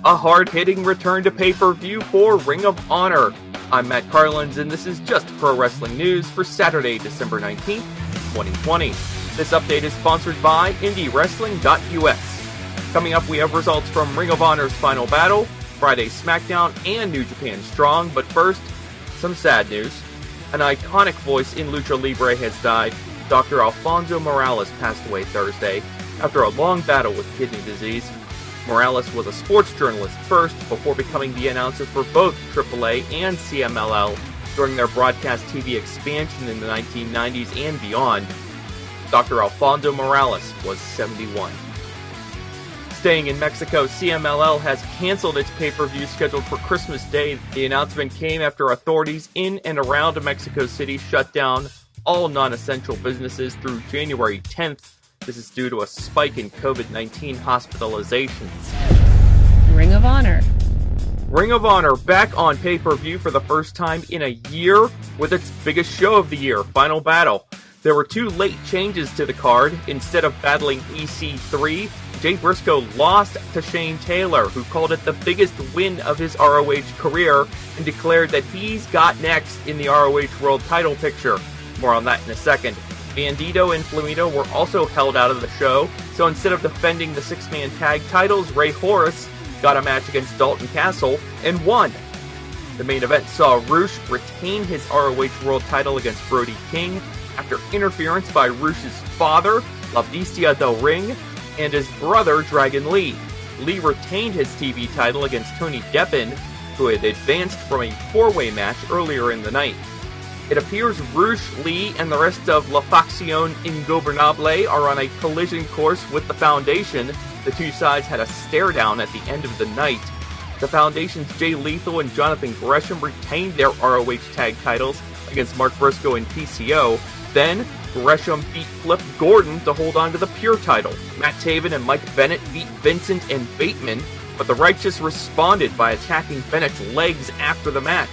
a hard-hitting return to pay-per-view for Ring of Honor. I'm Matt Carlins, and this is Just Pro Wrestling News for Saturday, December 19th, 2020. This update is sponsored by IndieWrestling.us. Coming up, we have results from Ring of Honor's Final Battle, Friday's Smackdown, and New Japan Strong, but first, some sad news. An iconic voice in Lucha Libre has died. Dr. Alfonso Morales passed away Thursday after a long battle with kidney disease. Morales was a sports journalist first before becoming the announcer for both AAA and CMLL during their broadcast TV expansion in the 1990s and beyond. Dr. Alfonso Morales was 71. Staying in Mexico, CMLL has canceled its pay-per-view scheduled for Christmas Day. The announcement came after authorities in and around Mexico City shut down all non-essential businesses through January 10th. This is due to a spike in COVID-19 hospitalizations. Ring of Honor. Ring of Honor back on pay-per-view for the first time in a year with its biggest show of the year, Final Battle. There were two late changes to the card. Instead of battling EC3, Jay Briscoe lost to Shane Taylor, who called it the biggest win of his ROH career and declared that he's got next in the ROH World title picture. More on that in a second. Bandito and Fluido were also held out of the show, so instead of defending the six-man tag titles, Ray Horace got a match against Dalton Castle and won. The main event saw Rush retain his ROH World title against Brody King after interference by Rush's father, La Bestia del Ring, and his brother, Dragon Lee. Lee retained his TV title against Tony Deppen, who had advanced from a four-way match earlier in the night. It appears Rush, Lee, and the rest of La Facción Ingobernable are on a collision course with the Foundation. The two sides had a stare-down at the end of the night. The Foundation's Jay Lethal and Jonathan Gresham retained their ROH tag titles against Mark Briscoe and PCO. Then, Gresham beat Flip Gordon to hold on to the Pure title. Matt Taven and Mike Bennett beat Vincent and Bateman, but the Righteous responded by attacking Bennett's legs after the match.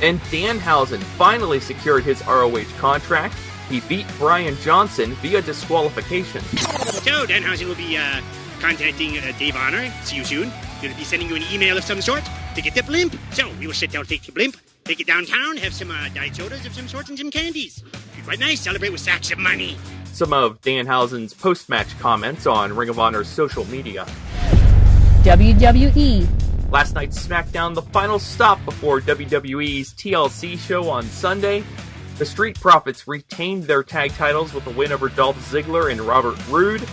And Danhausen finally secured his ROH contract. He beat Brian Johnson via disqualification. So, Danhausen will be contacting Dave Honor. See you soon. Going to be sending you an email of some sort to get the blimp. So, we will sit down, take the blimp, take it downtown, have some diet sodas of some sort and some candies. Be quite nice, celebrate with sacks of money. Some of Danhausen's post-match comments on Ring of Honor's social media. WWE. Last night's Smackdown, the final stop before WWE's TLC show on Sunday. The Street Profits retained their tag titles with a win over Dolph Ziggler and Robert Roode.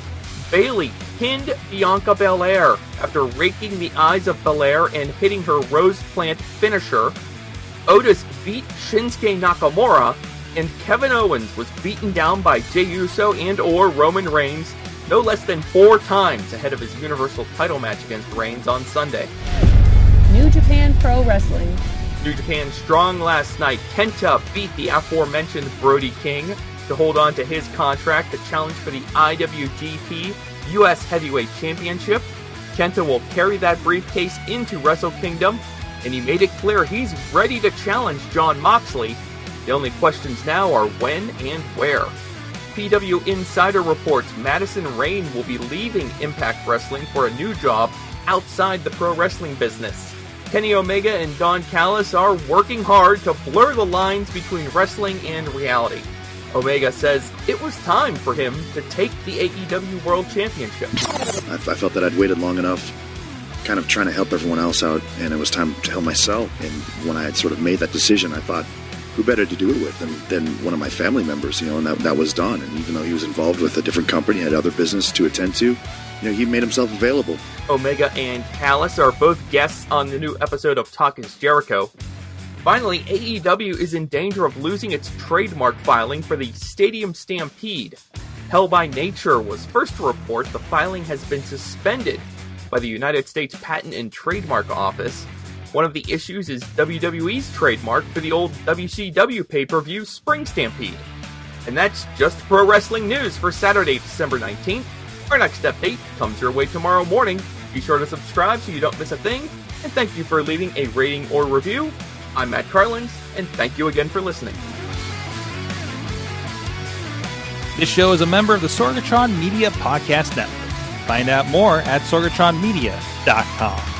Bayley pinned Bianca Belair after raking the eyes of Belair and hitting her Rose Plant finisher. Otis beat Shinsuke Nakamura, and Kevin Owens was beaten down by Jey Uso and or Roman Reigns no less than 4 times ahead of his Universal title match against Reigns on Sunday. New Japan Pro Wrestling. New Japan Strong last night. Kenta beat the aforementioned Brody King to hold on to his contract to challenge for the IWGP US Heavyweight Championship. Kenta will carry that briefcase into Wrestle Kingdom, and he made it clear he's ready to challenge Jon Moxley. The only questions now are when and where. PW Insider reports Madison Rayne will be leaving Impact Wrestling for a new job outside the pro wrestling business. Kenny Omega and Don Callis are working hard to blur the lines between wrestling and reality. Omega says it was time for him to take the AEW World Championship. I felt that I'd waited long enough, kind of trying to help everyone else out, and it was time to help myself. And when I had sort of made that decision, I thought, who better to do it with than one of my family members, and that was Don. And even though he was involved with a different company, had other business to attend to, he made himself available. Omega and Callis are both guests on the new episode of Talk is Jericho. Finally, AEW is in danger of losing its trademark filing for the Stadium Stampede. Hell by Nature was first to report the filing has been suspended by the United States Patent and Trademark Office. One of the issues is WWE's trademark for the old WCW pay-per-view Spring Stampede. And that's Just Pro Wrestling News for Saturday, December 19th. Our next update comes your way tomorrow morning. Be sure to subscribe so you don't miss a thing, and thank you for leaving a rating or review. I'm Matt Carlins, and thank you again for listening. This show is a member of the Sorgatron Media Podcast Network. Find out more at sorgatronmedia.com.